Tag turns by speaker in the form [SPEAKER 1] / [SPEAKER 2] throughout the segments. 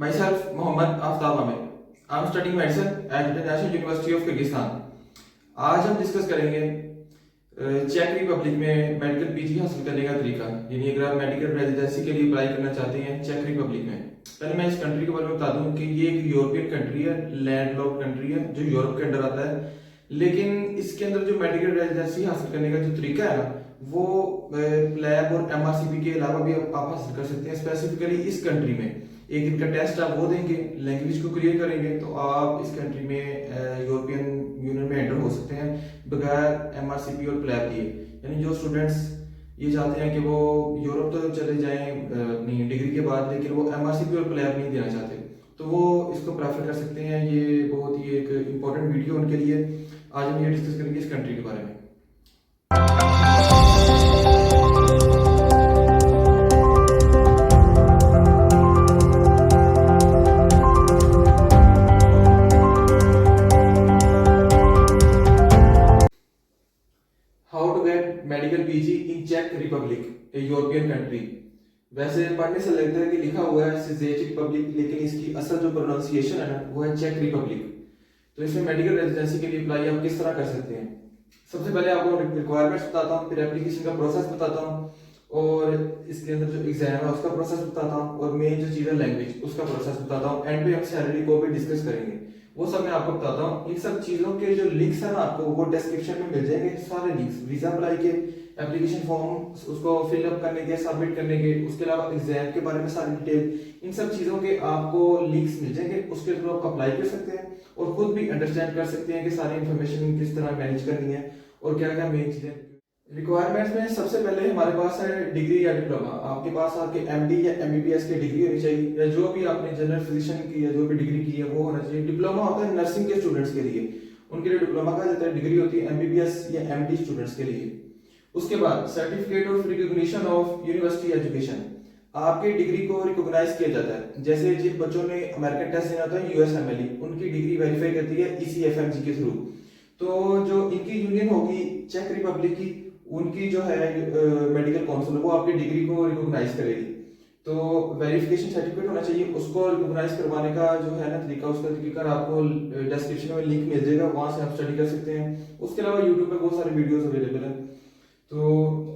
[SPEAKER 1] Myself, Mohammad Aftab Ahmed. I am studying medicine at International University of Kyrgyzstan. आज हम discuss करेंगे check Republic में medical PG हासिल करने का तरीका, यानी अगर आप मेडिकल रेजिडेंसी के लिए अप्लाई करना चाहते हैं चेक रिपब्लिक में। पहले मैं इस कंट्री के बारे में बता दूं कि ये एक यूरोपियन कंट्री है, लैंडलॉक्ड कंट्री है जो यूरोप के अंडर आता है। लेकिन इसके अंदर जो मेडिकल रेजिडेंसी हासिल करने का जो तरीका है ना, वो प्लैब और एमआरसीपी के अलावा भी आप हासिल कर सकते हैं। स्पेसिफिकली इस कंट्री में एक इनका टेस्ट आप वो देंगे, लैंग्वेज को क्लियर करेंगे तो आप इस कंट्री में यूरोपियन यूनियन में एंटर हो सकते हैं बगैर एमआरसीपी और प्लैब दिए। यानी जो स्टूडेंट्स ये चाहते हैं कि वो यूरोप तो चले जाएं अपनी डिग्री के बाद, लेकिन वो एमआरसीपी और प्लैब नहीं देना चाहते, तो वो इसको प्रेफर कर सकते हैं। ये बहुत ही एक इम्पोर्टेंट वीडियो उनके लिए। आज हम ये डिस्कस करेंगे इस कंट्री के बारे में। How to get medical PG in चेक रिपब्लिक, ए यूरोपियन कंट्री। वैसे पढ़ने से लगता है कि लिखा हुआ है चेक रिपब्लिक, लेकिन इसकी असल जो प्रोनाउंसिएशन है ना वो है चेक रिपब्लिक। तो इसमें मेडिकल रेजिडेंसी के लिए अप्लाई आप किस तरह कर सकते हैं। सबसे पहले आपको रिक्वायरमेंट्स बताता हूँ, फिर एप्लीकेशन का प्रोसेस बताता हूँ, और इसके अंदर जो एग्जाम है उसका प्रोसेस बताता हूँ, और मेन जो चीज़ है लैंग्वेज उसका प्रोसेस बताता हूँ। एंड पे हम सैलरी को भी डिस्कस करेंगे, वो सब मैं आपको बताता हूँ। इन सब चीज़ों के जो लिंक्स है ना आपको वो डिस्क्रिप्शन में मिल जाएंगे, सारे लिंक्स, वीजा अप्लाई के, एप्लीकेशन फॉर्म उसको फिलअप करने के, सबमिट करने के, उसके अलावा एग्जाम के बारे में सारी डिटेल, इन सब चीज़ों के आपको लिंक्स मिल जाएंगे। उसके थ्रू आप अप्लाई कर सकते हैं और खुद भी अंडरस्टैंड कर सकते हैं कि सारी इन्फॉर्मेशन किस तरह मैनेज करनी है और क्या क्या मेन चीज़ें। रिक्वायरमेंट्स में सबसे पहले हमारे पास है डिग्री या डिप्लोमा। आपके पास आपके एमडी या एमबीबीएस की डिग्री होनी चाहिए, या जो भी आपने जनरल फिजिशियन की या जो भी डिग्री की है वो होना चाहिए। डिप्लोमा होता है नर्सिंग के स्टूडेंट्स के लिए, उनके लिए डिप्लोमा कहा जाता है। डिग्री होती है एमबीबीएस या एमडी स्टूडेंट्स के लिए। उसके बाद certificate of recognition of university education, आपकी डिग्री को रिकॉग्नाइज किया जाता है। जैसे जिन बच्चों ने अमेरिकन टेस्ट देना होता है यूएसएमएलई, उनकी डिग्री वेरीफाई करती है ईसीएफएमजी के थ्रू। तो जो इनकी यूनियन होगी चेक रिपब्लिक की, उनकी जो है मेडिकल काउंसिल वो आपकी डिग्री को रिकॉग्नाइज करेगी। तो वेरिफिकेशन सर्टिफिकेट होना चाहिए, उसको रिकॉग्नाइज करवाने का जो है ना तरीका, उसका तरीका आपको डिस्क्रिप्शन में लिंक मिल जाएगा, वहां से आप स्टडी कर सकते हैं। उसके अलावा यूट्यूब पे बहुत सारे वीडियोस अवेलेबल हैं। तो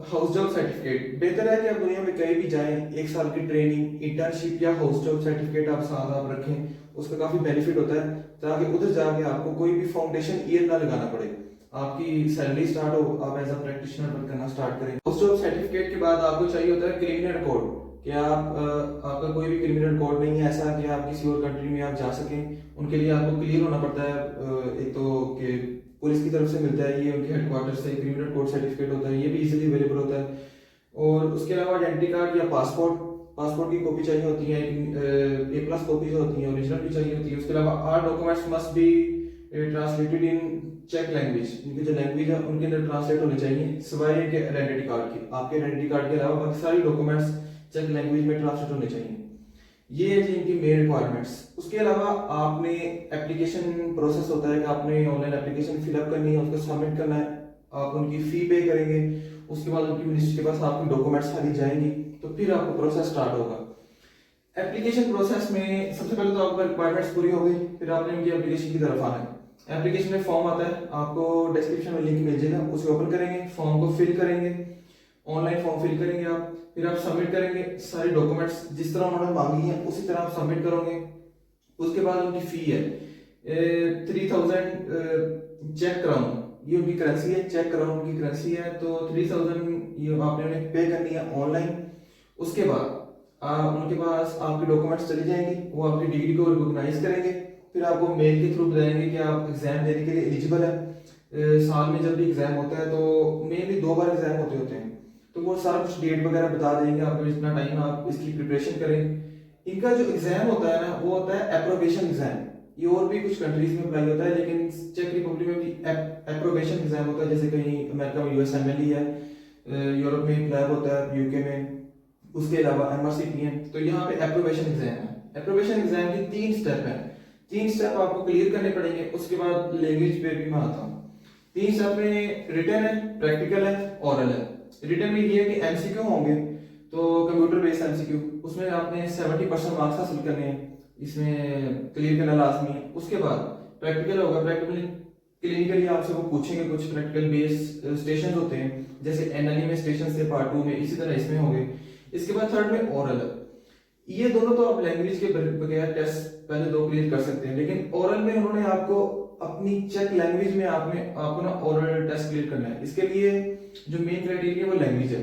[SPEAKER 1] हाउस जॉब सर्टिफिकेट, बेहतर है कि आप दुनिया में कहीं भी जाएं, एक साल की ट्रेनिंग, इंटर्नशिप या हाउस जॉब सर्टिफिकेट आप साथ आप रखें, उसका काफी बेनिफिट होता है, ताकि उधर जाके आपको कोई भी फाउंडेशन ईयर ना लगाना पड़े, आपकी सैलरी स्टार्ट हो, आप एज अ प्रैक्टिशनर वर्क करना स्टार्ट करें। हाउस जॉब सर्टिफिकेट के बाद आपको चाहिए होता है क्रिमिनल कोड, कि आप आपका कोई भी क्रिमिनल कोड नहीं है ऐसा कि आप किसी और कंट्री में आप जा सकें। उनके लिए आपको क्लियर होना पड़ता है, एक तो कि पुलिस की तरफ से मिलता है, ये उनके हेडक्वार्टर से क्रिमिनल कोड सर्टिफिकेट होता है, ये भी इजीली अवेलेबल होता है। और उसके अलावा आइडेंटिटी कार्ड या पासपोर्ट की कॉपी चाहिए होती है, A+ कॉपी जो होती है ओरिजिनल भी चाहिए होती है। उसके अलावा are documents must be translated in चेक लैंग्वेज, इनकी जो लैंग्वेज है उनके अंदर ट्रांसलेट होने चाहिए, सिवाय इनके आइडेंटिटी कार्ड की। आपके आइडेंटिटी कार्ड के अलावा बाकी सारी डॉक्यूमेंट्स चेक लैंग्वेज में ट्रांसलेट होने चाहिए। ये है जी इनकी मेन रिक्वायरमेंट्स। उसके अलावा आपने एप्लीकेशन प्रोसेस होता है कि आपने ऑनलाइन एप्लीकेशन फिलअप करनी है, उसको सबमिट करना है, आप उनकी फी पे करेंगे। उसके बाद उनकी मिनिस्ट्री के पास आपकी डॉक्यूमेंट्स सारी जाएंगी, तो फिर आपको प्रोसेस स्टार्ट होगा। एप्लीकेशन प्रोसेस में सबसे पहले तो आपकी रिक्वायरमेंट्स पूरी हो गई, फिर आपने उनकी एप्लीकेशन की तरफ आना है। एप्लीकेशन में फॉर्म आता है, आपको डिस्क्रिप्शन में लिंक मिल जाएगा, उसे ओपन करेंगे, फॉर्म को फिल करेंगे, ऑनलाइन फॉर्म फिल करेंगे आप, फिर आप सबमिट करेंगे सारी डॉक्यूमेंट्स जिस तरह उन्होंने मांगी है उसी तरह आप सबमिट करोगे। उसके बाद उनकी फी है 3000 चेक क्राउन, ये उनकी करेंसी है, चेक क्राउन की करेंसी है, तो 3000 ये आपने उन्हें पे करनी है ऑनलाइन। उसके बाद उनके पास आपके डॉक्यूमेंट्स चली जाएंगे, वो आपकी डिग्री को रिकॉग्नाइज करेंगे, फिर आपको मेल के थ्रू बताएंगे कि आप एग्जाम देने के लिए एलिजिबल है। साल में जब भी एग्जाम होता है तो मेनली 2 बार एग्जाम होते हैं, तो वो सारा कुछ डेट वगैरह बता देंगे आपको, इतना टाइम आप इसकी प्रिपरेशन करें। इनका जो एग्जाम होता है ना वो होता है एप्रोबेशन एग्जाम। ये और भी कुछ कंट्रीज में अप्लाई होता है, लेकिन चेक रिपब्लिक में भी एप्रोबेशन एग्जाम होता है। जैसे कहीं अमेरिका में यूएसएमएलई है, यूरोप में प्लैब होता है, यूके में, उसके अलावा एमआरसीपी है। तो यहाँ पे एप्रोबेशन एग्जाम है। एप्रोबेशन एग्जाम की 3 स्टेप है, 3 स्टेप आपको क्लियर करने पड़ेंगे। उसके बाद लैंग्वेज पे भी मैं आता हूँ। 3 स्टेप में रिटन है, प्रैक्टिकल है, ऑरल है। रिटन में ये है कि एमसीक्यू होंगे, तो कंप्यूटर बेस्ड एमसीक्यू, उसमें आपने 70% मार्क्स हासिल करने हैं। इसमें क्लियर करना लाजमी है। उसके बाद प्रैक्टिकल होगा, प्रैक्टिकली क्लिनिकली आपसे वो पूछेंगे कुछ प्रैक्टिकल बेस स्टेशन होते हैं, जैसे एनएलई में स्टेशन थे पार्ट 2 में, इसी तरह इसमें होंगे। इसके बाद थर्ड में ओरल है। ये दोनों तो आप लैंग्वेज के बगैर टेस्ट पहले 2 क्लियर कर सकते हैं, लेकिन ओरल में उन्होंने आपको अपनी चेक लैंग्वेज में आपको ना ओरल टेस्ट क्लियर करना है। इसके लिए जो मेन क्राइटेरिया वो लैंग्वेज है।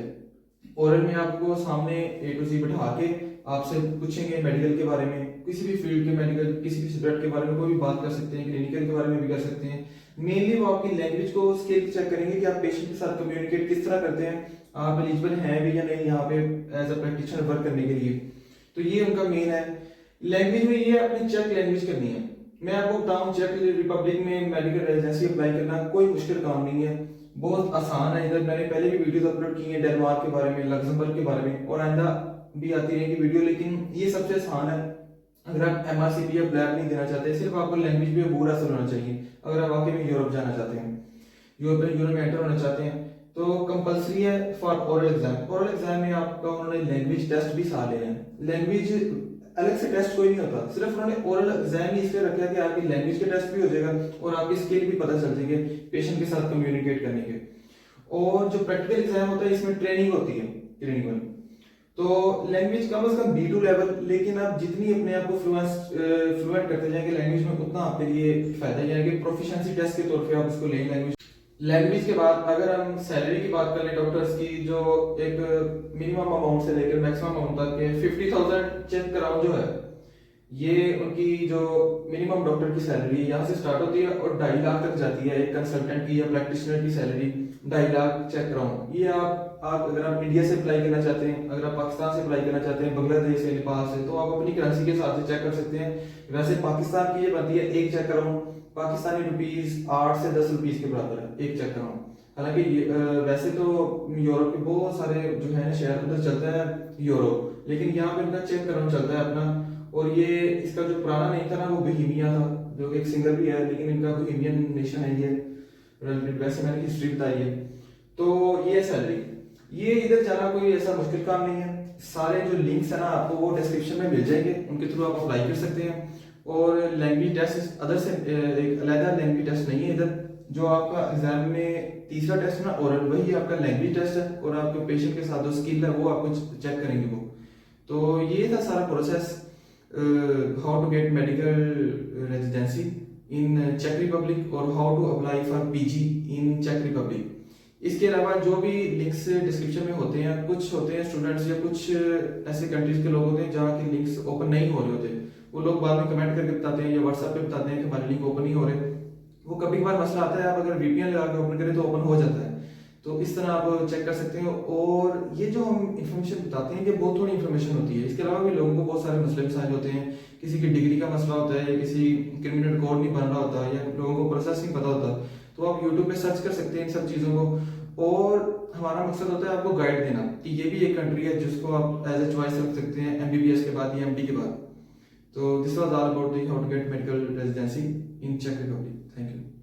[SPEAKER 1] ओरल में आपको सामने A to Z बैठा के आपसे पूछेंगे मेडिकल के बारे में, किसी भी फील्ड के मेडिकल, किसी भी सब्जेक्ट के बारे में कोई भी बात कर सकते हैं, क्लिनिकल के बारे में भी कर सकते हैं। मेनली वो आपकी लैंग्वेज को स्किल चेक करेंगे कि आप पेशेंट के साथ कम्युनिकेट किस तरह करते हैं, आप एलिजिबल हैं भी या नहीं यहाँ पे एज अ प्रैक्टिशनर वर्क करने के लिए। तो ये उनका मेन है। लैंग्वेज में ये अपनी चेक लैंग्वेज करनी है। मैं आपको बताऊं, चेक रिपब्लिक में मेडिकल रेजिडेंसी अप्लाई करना कोई मुश्किल काम नहीं है, बहुत आसान है। इधर मैंने पहले भी वीडियोस अपलोड की हैं डेनमार्क के बारे में, लग्जमबर्ग के बारे में, और आइंदा भी आती रहेगी वीडियो, लेकिन ये सबसे आसान है। अगर आप MRCP या ब्लैक नहीं देना चाहते, सिर्फ आपको लैंग्वेज पे अबूर हासिल होना चाहिए। अगर आप वाकई में यूरोप जाना चाहते हैं, यूरोप में एंटर होना चाहते हैं, तो कंपलसरी है for oral exam. Oral exam में आपका उन्होंने लैंग्वेज टेस्ट भी साथ लेना है। लैंग्वेज अलग से टेस्ट कोई नहीं होता, सिर्फ उन्होंने ओरल एग्जाम ही इसलिए रखा है कि आपकी लैंग्वेज के टेस्ट भी हो जाएगा और आपकी स्किल भी पता चल जाएगी पेशेंट के साथ कम्युनिकेट करने के। और जो प्रैक्टिकल एग्जाम होता है इसमें ट्रेनिंग होती है क्लिनिकल। तो लैंग्वेज कम से कम B2 लेवल, लेकिन आप जितनी अपने आप को फ्लुएंट करते जाएंगे लैंग्वेज में, उतना आपके लिए फायदा जाएगा। प्रोफिशिएंसी टेस्ट के तौर पे आप इसको लें लैंग्वेज के बाद अगर हम सैलरी की बात कर लें डॉक्टर्स की, जो एक मिनिमम अमाउंट से लेकर मैक्सिमम अमाउंट तक के 50,000 चेक कराउंड जो है, ये उनकी जो मिनिमम डॉक्टर की सैलरी यहाँ से स्टार्ट होती है और 2.5 लाख तक जाती है। एक कंसल्टेंट की या प्रैक्टिशनर की सैलरी 2.5 लाख चेक कराउंड। ये आप अगर आप इंडिया से अप्लाई करना चाहते हैं, अगर आप पाकिस्तान से अप्लाई करना चाहते हैं, बांग्लादेश से, नेपाल से, तो आप अपनी करेंसी के हिसाब से चेक कर सकते हैं। वैसे पाकिस्तान की ये बनती है एक चेक कराउंड पाकिस्तानी रुपीस 8 से 10 रुपीस के बराबर है एक चेक कराउंड। हालांकि वैसे तो यूरोप के बहुत सारे जो है शहर उधर चलता है यूरो, लेकिन यहाँ पे इनका चेक कराउंड चलता है अपना। और ये इसका जो पुराना नेम था ना वो बोहेमिया था, जो कि एक सिंगर भी है, लेकिन इनका बोहेमियन नेशन है ये। वैसे मैंने हिस्ट्री बताई है। तो ये सैलरी, ये इधर जाना कोई ऐसा मुश्किल काम नहीं है। सारे जो लिंक्स है ना आपको वो डिस्क्रिप्शन में मिल जाएंगे, उनके थ्रू आप अप्लाई कर सकते हैं। और लैंग्वेज टेस्ट अदर से एक अलग लैंग्वेज टेस्ट नहीं है इधर। जो आपका एग्जाम में तीसरा टेस्ट है ना ओरल, वही आपका लैंग्वेज टेस्ट है, और आपके पेशेंट के साथ जो स्किल है वो आपको चेक करेंगे वो। तो ये था सारा process, how to get medical residency in चेक रिपब्लिक और how to apply for PG in चेक रिपब्लिक। इसके अलावा जो भी लिंक्स डिस्क्रिप्शन में होते हैं, कुछ होते हैं स्टूडेंट्स या कुछ ऐसे कंट्रीज के लोग होते हैं जहाँ के लिंक्स ओपन नहीं हो रहे होते, वो लोग बाद में कमेंट करके बताते हैं या व्हाट्सएप पे बताते हैं कि हमारे लिंक ओपन नहीं हो रहे। वो कभी कभार मसला आता है, आप अगर VPN लगा के ओपन करें तो ओपन हो जाता है। तो इस तरह आप चेक कर सकते हैं। और ये जो हम इन्फॉर्मेशन बताते हैं ये बहुत थोड़ी इन्फॉर्मेशन होती है। इसके अलावा भी लोगों को बहुत सारे मसले मसाइल होते हैं, किसी की डिग्री का मसला होता है, या किसी क्रिमिनल कोड नहीं बन रहा होता, या लोगों को प्रोसेस नहीं पता होता, तो आप यूट्यूब पे सर्च कर सकते हैं इन सब चीज़ों को। और हमारा मकसद होता है आपको गाइड देना कि ये भी एक कंट्री है जिसको आप एज ए चॉइस रख सकते हैं MBBS के बाद या MD के बाद। तो this was all about the how to get medical residency in चेक रिपब्लिक। Thank you.